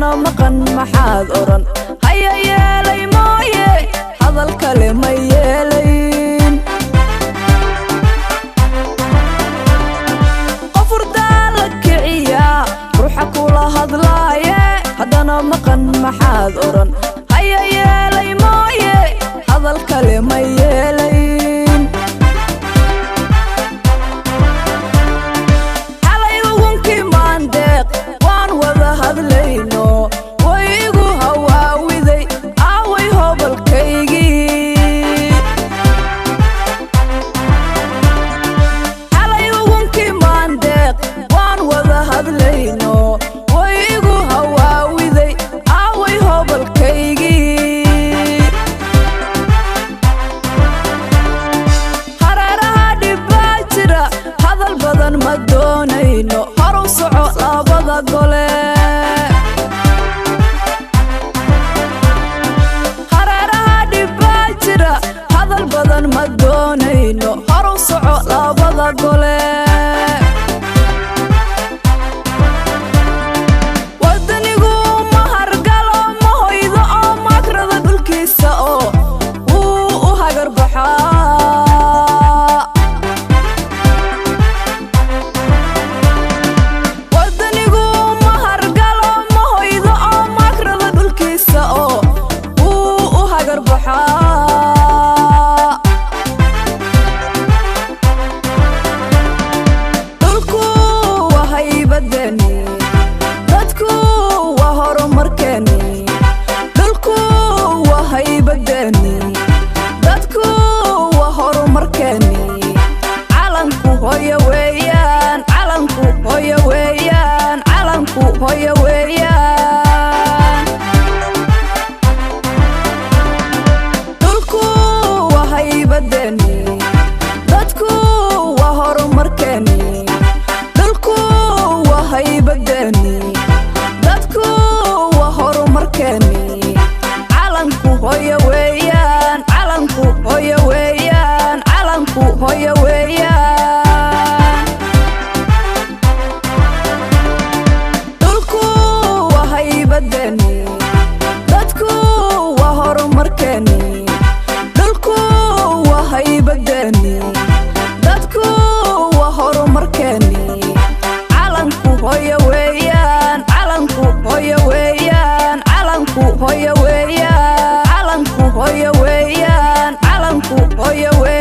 haddana maqan maxaad oran haya yeelay mooye hadal kale ma yeelayn qofurdaa la kiciya ruuxa kula hadlaaye haddana maqan maxaad oran haya yeelay mooye hadal kale ma yeelayn xalay ugunkii maandeeq waan wada hadlayno way igu hawaawiday aaway hobalkaygii xalay ugunkii maandeeq waan wada hadlayno way igu hawaawiday aaway hobalkaygii hareeraha dhibbaa jira hadal badan ma doonayno horu soco labada gole hareeraha dhibbaa jira hadal badan ma doonayno horu soco labada gole wadanigu ma hargalo ma hoydo oo maakrada dhulkiisa oo wuu u hagar baxaa wadanigu ma hargalo ma hoydo oo maakrada dhulkiisa oo wuu u hagar baxaa dhulku waa haybadani dadku waa horumarkeeni dhulku waa haybadani dadku waa horumarkeeni calanku hooyo weeyaan calanku hooyo weeyaan calanku hooyo weeyaan dhulku waa haybadani dadku waa horumarkeeni dhulku waa haybadani dadku waa horumarkeeni calanku hooyo weeyaan calanku hooyo weeyaan calanku hooyo weeyaan dhulku waa haybadani dadku waa horumarkeeni dhulku waa haybadani dadku waa horumarkeeni calanku hooyo weeyaan calanku hooyo weeyaan calanku hooyo weeyaan calanku hooyo weeyaan calanku hooyo weeyaan